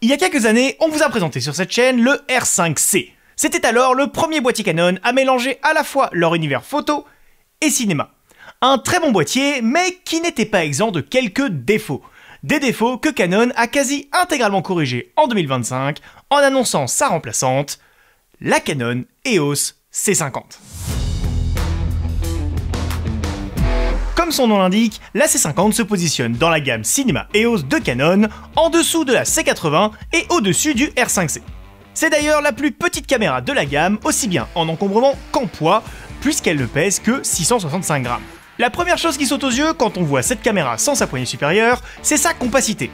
Il y a quelques années, on vous a présenté sur cette chaîne le R5C. C'était alors le premier boîtier Canon à mélanger à la fois leur univers photo et cinéma. Un très bon boîtier, mais qui n'était pas exempt de quelques défauts. Des défauts que Canon a quasi intégralement corrigés en 2025 en annonçant sa remplaçante, la Canon EOS C50. Comme son nom l'indique, la C50 se positionne dans la gamme cinéma EOS de Canon, en dessous de la C80 et au-dessus du R5C. C'est d'ailleurs la plus petite caméra de la gamme, aussi bien en encombrement qu'en poids, puisqu'elle ne pèse que 665 grammes. La première chose qui saute aux yeux quand on voit cette caméra sans sa poignée supérieure, c'est sa compacité.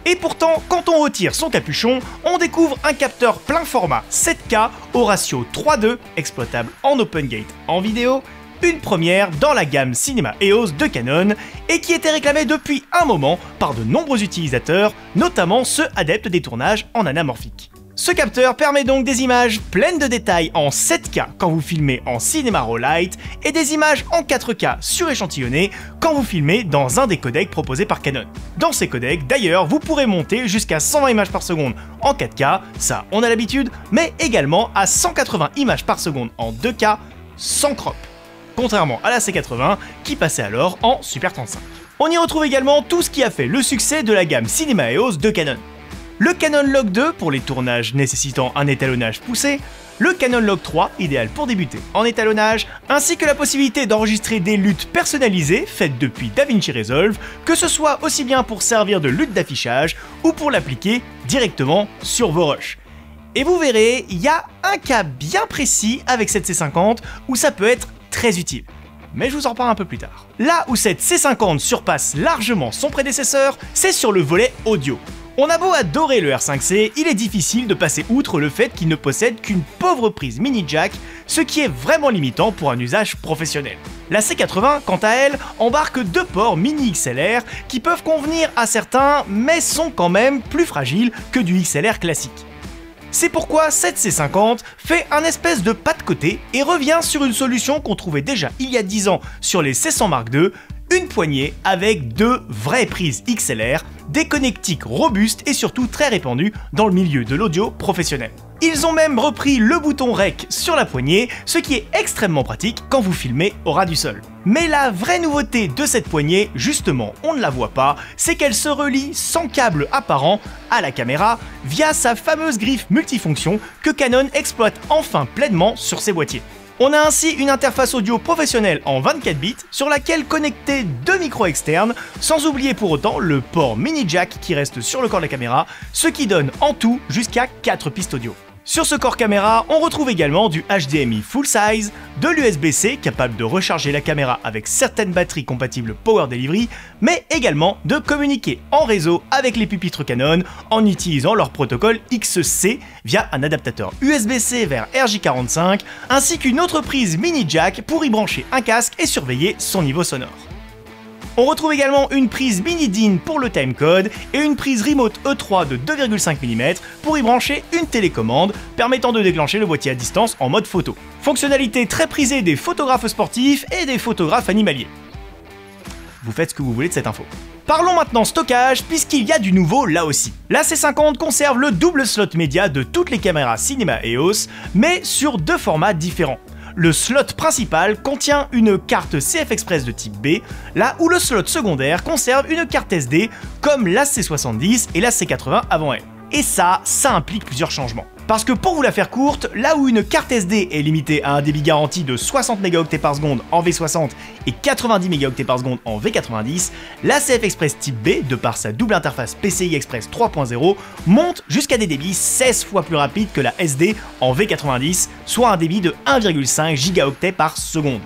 Et pourtant, quand on retire son capuchon, on découvre un capteur plein format 7K au ratio 3:2, exploitable en open gate en vidéo, une première dans la gamme cinéma EOS de Canon et qui était réclamée depuis un moment par de nombreux utilisateurs, notamment ceux adeptes des tournages en anamorphique. Ce capteur permet donc des images pleines de détails en 7K quand vous filmez en cinéma raw light et des images en 4K suréchantillonnées quand vous filmez dans un des codecs proposés par Canon. Dans ces codecs, d'ailleurs, vous pourrez monter jusqu'à 120 images par seconde en 4K, ça on a l'habitude, mais également à 180 images par seconde en 2K sans crop, contrairement à la C80 qui passait alors en Super 35. On y retrouve également tout ce qui a fait le succès de la gamme cinéma EOS de Canon. Le Canon Log 2 pour les tournages nécessitant un étalonnage poussé, le Canon Log 3 idéal pour débuter en étalonnage, ainsi que la possibilité d'enregistrer des luttes personnalisées faites depuis DaVinci Resolve, que ce soit aussi bien pour servir de lutte d'affichage ou pour l'appliquer directement sur vos rushs. Et vous verrez, il y a un cas bien précis avec cette C50 où ça peut être très utile. Mais je vous en parle un peu plus tard. Là où cette C50 surpasse largement son prédécesseur, c'est sur le volet audio. On a beau adorer le R5C, il est difficile de passer outre le fait qu'il ne possède qu'une pauvre prise mini jack, ce qui est vraiment limitant pour un usage professionnel. La C80, quant à elle, embarque deux ports mini XLR qui peuvent convenir à certains, mais sont quand même plus fragiles que du XLR classique. C'est pourquoi cette C50 fait un espèce de pas de côté et revient sur une solution qu'on trouvait déjà il y a 10 ans sur les C100 Mark II, une poignée avec deux vraies prises XLR, des connectiques robustes et surtout très répandus dans le milieu de l'audio professionnel. Ils ont même repris le bouton REC sur la poignée, ce qui est extrêmement pratique quand vous filmez au ras du sol. Mais la vraie nouveauté de cette poignée, justement on ne la voit pas, c'est qu'elle se relie sans câble apparent à la caméra via sa fameuse griffe multifonction que Canon exploite enfin pleinement sur ses boîtiers. On a ainsi une interface audio professionnelle en 24 bits sur laquelle connecter deux micros externes, sans oublier pour autant le port mini jack qui reste sur le corps de la caméra, ce qui donne en tout jusqu'à 4 pistes audio. Sur ce corps caméra, on retrouve également du HDMI full size, de l'USB-C capable de recharger la caméra avec certaines batteries compatibles Power Delivery, mais également de communiquer en réseau avec les pupitres Canon en utilisant leur protocole XC via un adaptateur USB-C vers RJ45, ainsi qu'une autre prise mini jack pour y brancher un casque et surveiller son niveau sonore. On retrouve également une prise mini DIN pour le timecode et une prise remote E3 de 2,5 mm pour y brancher une télécommande permettant de déclencher le boîtier à distance en mode photo. Fonctionnalité très prisée des photographes sportifs et des photographes animaliers. Vous faites ce que vous voulez de cette info. Parlons maintenant stockage puisqu'il y a du nouveau là aussi. La C50 conserve le double slot média de toutes les caméras cinéma EOS, mais sur deux formats différents. Le slot principal contient une carte CF Express de type B, là où le slot secondaire conserve une carte SD comme la C70 et la C80 avant elle. Et ça implique plusieurs changements. Parce que pour vous la faire courte, là où une carte SD est limitée à un débit garanti de 60 mégaoctets par seconde en V60 et 90 mégaoctets par seconde en V90, la CF Express type B, de par sa double interface PCI Express 3.0, monte jusqu'à des débits 16 fois plus rapides que la SD en V90, soit un débit de 1,5 gigaoctets par seconde.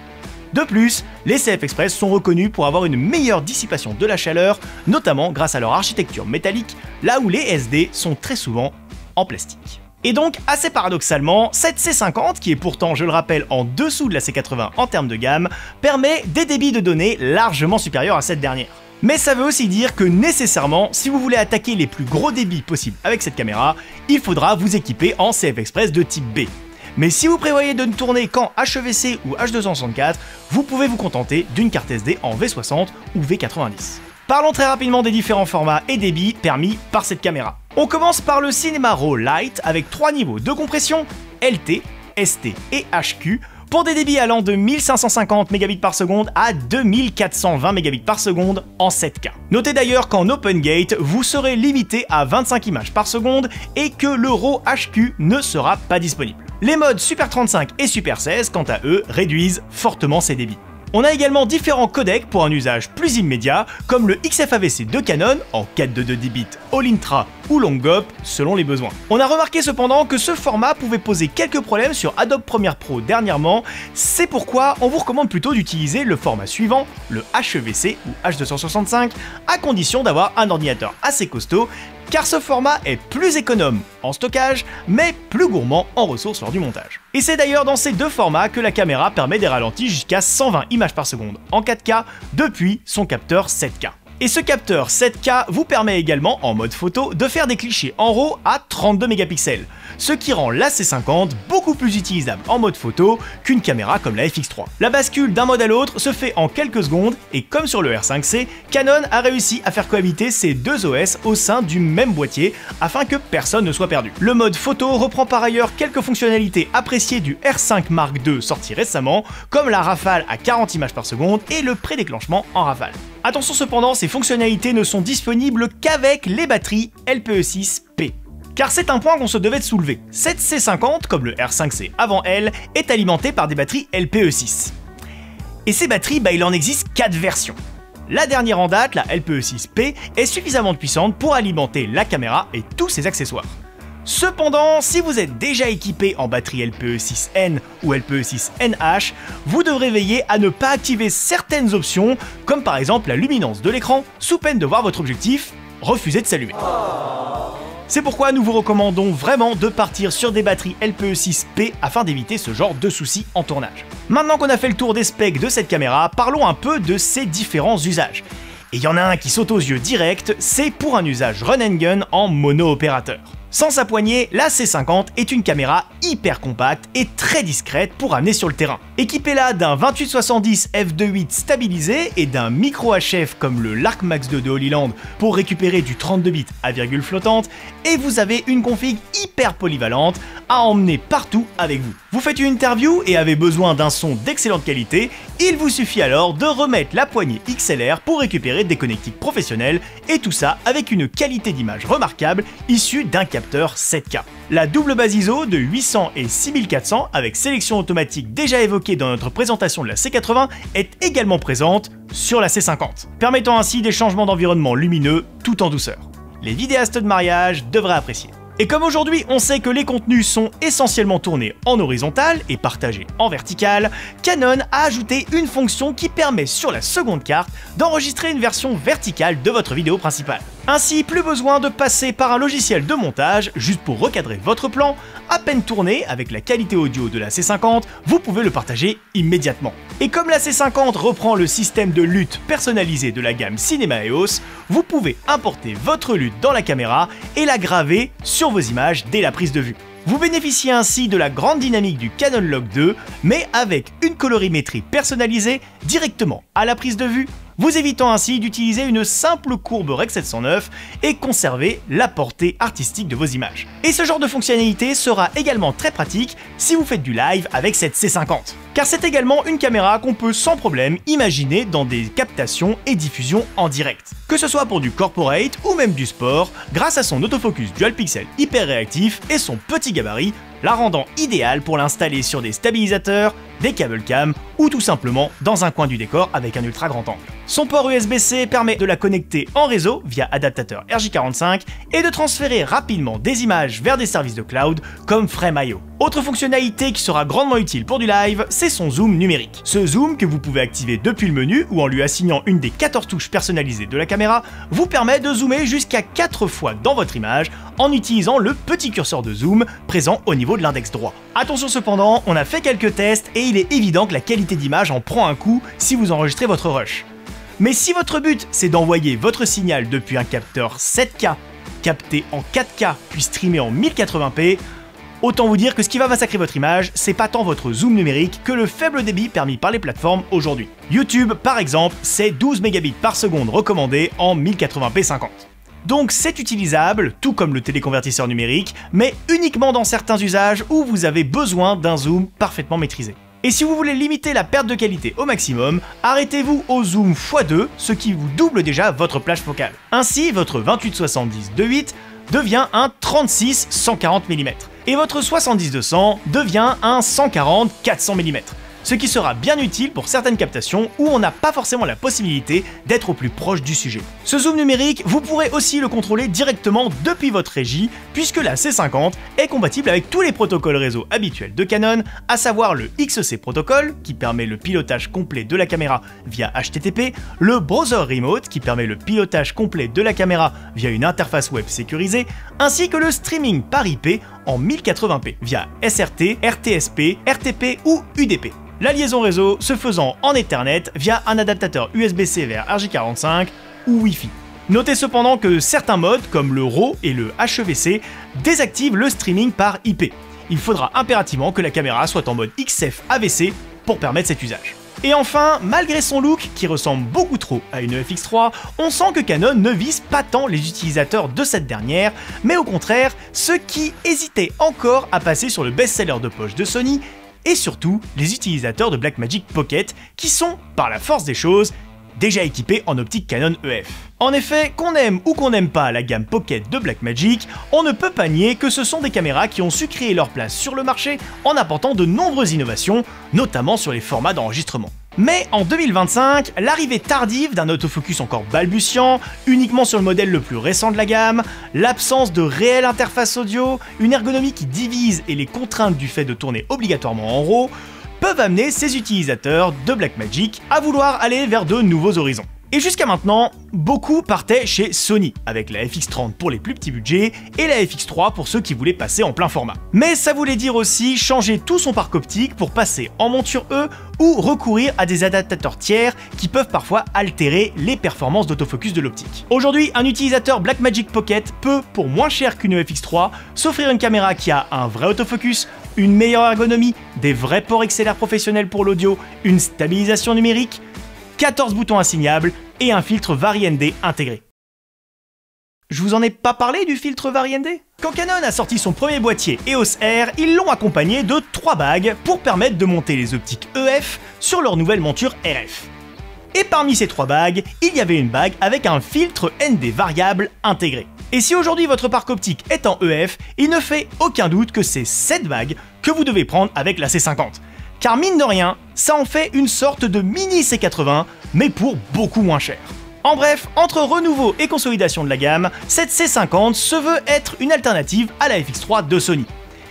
De plus, les CF Express sont reconnus pour avoir une meilleure dissipation de la chaleur, notamment grâce à leur architecture métallique, là où les SD sont très souvent en plastique. Et donc, assez paradoxalement, cette C50, qui est pourtant, je le rappelle, en dessous de la C80 en termes de gamme, permet des débits de données largement supérieurs à cette dernière. Mais ça veut aussi dire que nécessairement, si vous voulez attaquer les plus gros débits possibles avec cette caméra, il faudra vous équiper en CF Express de type B. Mais si vous prévoyez de ne tourner qu'en HEVC ou H264, vous pouvez vous contenter d'une carte SD en V60 ou V90. Parlons très rapidement des différents formats et débits permis par cette caméra. On commence par le Cinema Raw Lite avec 3 niveaux de compression, LT, ST et HQ, pour des débits allant de 1550 Mbps à 2420 Mbps en 7K. Notez d'ailleurs qu'en OpenGate, vous serez limité à 25 images par seconde et que le RAW HQ ne sera pas disponible. Les modes Super 35 et Super 16, quant à eux, réduisent fortement ces débits. On a également différents codecs pour un usage plus immédiat, comme le XFAVC de Canon en 422 bits, All Intra ou Long Hop selon les besoins. On a remarqué cependant que ce format pouvait poser quelques problèmes sur Adobe Premiere Pro dernièrement, c'est pourquoi on vous recommande plutôt d'utiliser le format suivant, le HEVC ou H265, à condition d'avoir un ordinateur assez costaud, car ce format est plus économe en stockage, mais plus gourmand en ressources lors du montage. Et c'est d'ailleurs dans ces deux formats que la caméra permet des ralentis jusqu'à 120 images par seconde en 4K depuis son capteur 7K. Et ce capteur 7K vous permet également, en mode photo, de faire des clichés en RAW à 32 mégapixels, ce qui rend la C50 beaucoup plus utilisable en mode photo qu'une caméra comme la FX3. La bascule d'un mode à l'autre se fait en quelques secondes, et comme sur le R5C, Canon a réussi à faire cohabiter ces deux OS au sein du même boîtier, afin que personne ne soit perdu. Le mode photo reprend par ailleurs quelques fonctionnalités appréciées du R5 Mark II sorti récemment, comme la rafale à 40 images par seconde et le prédéclenchement en rafale. Attention cependant, ces fonctionnalités ne sont disponibles qu'avec les batteries LPE6P. Car c'est un point qu'on se devait de soulever. Cette C50, comme le R5C avant elle, est alimentée par des batteries LPE6. Et ces batteries, il en existe 4 versions. La dernière en date, la LPE6P, est suffisamment puissante pour alimenter la caméra et tous ses accessoires. Cependant, si vous êtes déjà équipé en batterie LPE6N ou LPE6NH, vous devrez veiller à ne pas activer certaines options, comme par exemple la luminance de l'écran, sous peine de voir votre objectif refuser de s'allumer. C'est pourquoi nous vous recommandons vraiment de partir sur des batteries LPE6P afin d'éviter ce genre de soucis en tournage. Maintenant qu'on a fait le tour des specs de cette caméra, parlons un peu de ses différents usages. Et il y en a un qui saute aux yeux direct, c'est pour un usage run and gun en mono-opérateur. Sans sa poignée, la C50 est une caméra hyper compacte et très discrète pour amener sur le terrain. Équipez-la d'un 28-70 f2.8 stabilisé et d'un micro HF comme le Lark Max 2 de Holyland pour récupérer du 32 bits à virgule flottante, et vous avez une config hyper polyvalente à emmener partout avec vous. Vous faites une interview et avez besoin d'un son d'excellente qualité, il vous suffit alors de remettre la poignée XLR pour récupérer des connectiques professionnels, et tout ça avec une qualité d'image remarquable issue d'un capteur 7K. La double base ISO de 800 et 6400 avec sélection automatique déjà évoquée dans notre présentation de la C80 est également présente sur la C50, permettant ainsi des changements d'environnement lumineux tout en douceur. Les vidéastes de mariage devraient apprécier. Et comme aujourd'hui on sait que les contenus sont essentiellement tournés en horizontal et partagés en vertical, Canon a ajouté une fonction qui permet sur la seconde carte d'enregistrer une version verticale de votre vidéo principale. Ainsi, plus besoin de passer par un logiciel de montage juste pour recadrer votre plan, à peine tourné avec la qualité audio de la C50, vous pouvez le partager immédiatement. Et comme la C50 reprend le système de lutte personnalisé de la gamme Cinema EOS, vous pouvez importer votre lutte dans la caméra et la graver sur vos images dès la prise de vue. Vous bénéficiez ainsi de la grande dynamique du Canon Log 2, mais avec une colorimétrie personnalisée directement à la prise de vue, vous évitant ainsi d'utiliser une simple courbe Rec 709 et conserver la portée artistique de vos images. Et ce genre de fonctionnalité sera également très pratique si vous faites du live avec cette C50, car c'est également une caméra qu'on peut sans problème imaginer dans des captations et diffusions en direct. Que ce soit pour du corporate ou même du sport, grâce à son autofocus dual pixel hyper réactif et son petit gabarit, la rendant idéale pour l'installer sur des stabilisateurs, des câbles cam ou tout simplement dans un coin du décor avec un ultra grand angle. Son port USB-C permet de la connecter en réseau via adaptateur RJ45 et de transférer rapidement des images vers des services de cloud comme Frame.io. Autre fonctionnalité qui sera grandement utile pour du live, c'est son zoom numérique. Ce zoom, que vous pouvez activer depuis le menu ou en lui assignant une des 14 touches personnalisées de la caméra, vous permet de zoomer jusqu'à 4 fois dans votre image en utilisant le petit curseur de zoom présent au niveau de l'index droit. Attention cependant, on a fait quelques tests et il est évident que la qualité d'image en prend un coup si vous enregistrez votre rush. Mais si votre but c'est d'envoyer votre signal depuis un capteur 7K capté en 4K puis streamé en 1080p, Autant vous dire que ce qui va massacrer votre image, c'est pas tant votre zoom numérique que le faible débit permis par les plateformes aujourd'hui. YouTube, par exemple, c'est 12 mégabits par seconde recommandé en 1080p 50. Donc c'est utilisable, tout comme le téléconvertisseur numérique, mais uniquement dans certains usages où vous avez besoin d'un zoom parfaitement maîtrisé. Et si vous voulez limiter la perte de qualité au maximum, arrêtez-vous au zoom x2, ce qui vous double déjà votre plage focale. Ainsi, votre 28-70 2.8 devient un 36-140 mm, et votre 70-200 devient un 140-400 mm. Ce qui sera bien utile pour certaines captations où on n'a pas forcément la possibilité d'être au plus proche du sujet. Ce zoom numérique, vous pourrez aussi le contrôler directement depuis votre régie, puisque la C50 est compatible avec tous les protocoles réseau habituels de Canon, à savoir le XC protocole, qui permet le pilotage complet de la caméra via HTTP, le Browser Remote, qui permet le pilotage complet de la caméra via une interface web sécurisée, ainsi que le streaming par IP en 1080p via SRT, RTSP, RTP ou UDP. La liaison réseau se faisant en Ethernet via un adaptateur USB-C vers RJ45 ou Wi-Fi. Notez cependant que certains modes comme le RAW et le HEVC désactivent le streaming par IP. Il faudra impérativement que la caméra soit en mode XF AVC pour permettre cet usage. Et enfin, malgré son look qui ressemble beaucoup trop à une FX3, on sent que Canon ne vise pas tant les utilisateurs de cette dernière, mais au contraire ceux qui hésitaient encore à passer sur le best-seller de poche de Sony, et surtout les utilisateurs de Blackmagic Pocket qui sont, par la force des choses, déjà équipés en optique Canon EF. En effet, qu'on aime ou qu'on n'aime pas la gamme Pocket de Blackmagic, on ne peut pas nier que ce sont des caméras qui ont su créer leur place sur le marché en apportant de nombreuses innovations, notamment sur les formats d'enregistrement. Mais en 2025, l'arrivée tardive d'un autofocus encore balbutiant, uniquement sur le modèle le plus récent de la gamme, l'absence de réelle interface audio, une ergonomie qui divise et les contraintes du fait de tourner obligatoirement en RAW, peuvent amener ces utilisateurs de Blackmagic à vouloir aller vers de nouveaux horizons. Et jusqu'à maintenant, beaucoup partaient chez Sony, avec la FX30 pour les plus petits budgets et la FX3 pour ceux qui voulaient passer en plein format. Mais ça voulait dire aussi changer tout son parc optique pour passer en monture E ou recourir à des adaptateurs tiers qui peuvent parfois altérer les performances d'autofocus de l'optique. Aujourd'hui, un utilisateur Blackmagic Pocket peut, pour moins cher qu'une FX3, s'offrir une caméra qui a un vrai autofocus, une meilleure ergonomie, des vrais ports XLR professionnels pour l'audio, une stabilisation numérique, 14 boutons assignables et un filtre Vari-ND intégré. Je vous en ai pas parlé du filtre Vari-ND ? Quand Canon a sorti son premier boîtier EOS R, ils l'ont accompagné de 3 bagues pour permettre de monter les optiques EF sur leur nouvelle monture RF. Et parmi ces 3 bagues, il y avait une bague avec un filtre ND variable intégré. Et si aujourd'hui votre parc optique est en EF, il ne fait aucun doute que c'est cette bague que vous devez prendre avec la C50. Car mine de rien, ça en fait une sorte de mini C80, mais pour beaucoup moins cher. En bref, entre renouveau et consolidation de la gamme, cette C50 se veut être une alternative à la FX3 de Sony.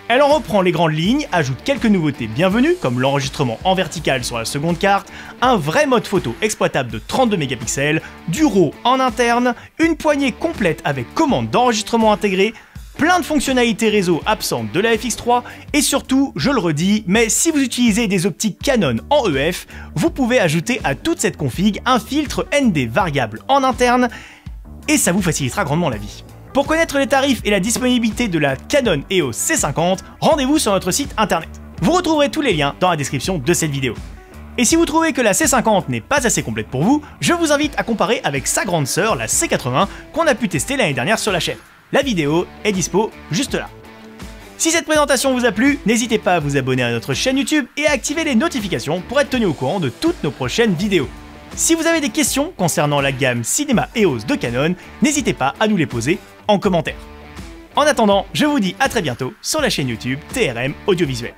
Elle en reprend les grandes lignes, ajoute quelques nouveautés bienvenues comme l'enregistrement en vertical sur la seconde carte, un vrai mode photo exploitable de 32 mégapixels, du RAW en interne, une poignée complète avec commande d'enregistrement intégrée, plein de fonctionnalités réseau absentes de la FX3 et surtout, je le redis, mais si vous utilisez des optiques Canon en EF, vous pouvez ajouter à toute cette config un filtre ND variable en interne et ça vous facilitera grandement la vie. Pour connaître les tarifs et la disponibilité de la Canon EOS C50, rendez-vous sur notre site internet. Vous retrouverez tous les liens dans la description de cette vidéo. Et si vous trouvez que la C50 n'est pas assez complète pour vous, je vous invite à comparer avec sa grande sœur, la C80, qu'on a pu tester l'année dernière sur la chaîne. La vidéo est dispo juste là. Si cette présentation vous a plu, n'hésitez pas à vous abonner à notre chaîne YouTube et à activer les notifications pour être tenu au courant de toutes nos prochaines vidéos. Si vous avez des questions concernant la gamme Cinema EOS de Canon, n'hésitez pas à nous les poser en commentaire. En attendant, je vous dis à très bientôt sur la chaîne YouTube TRM Audiovisuel.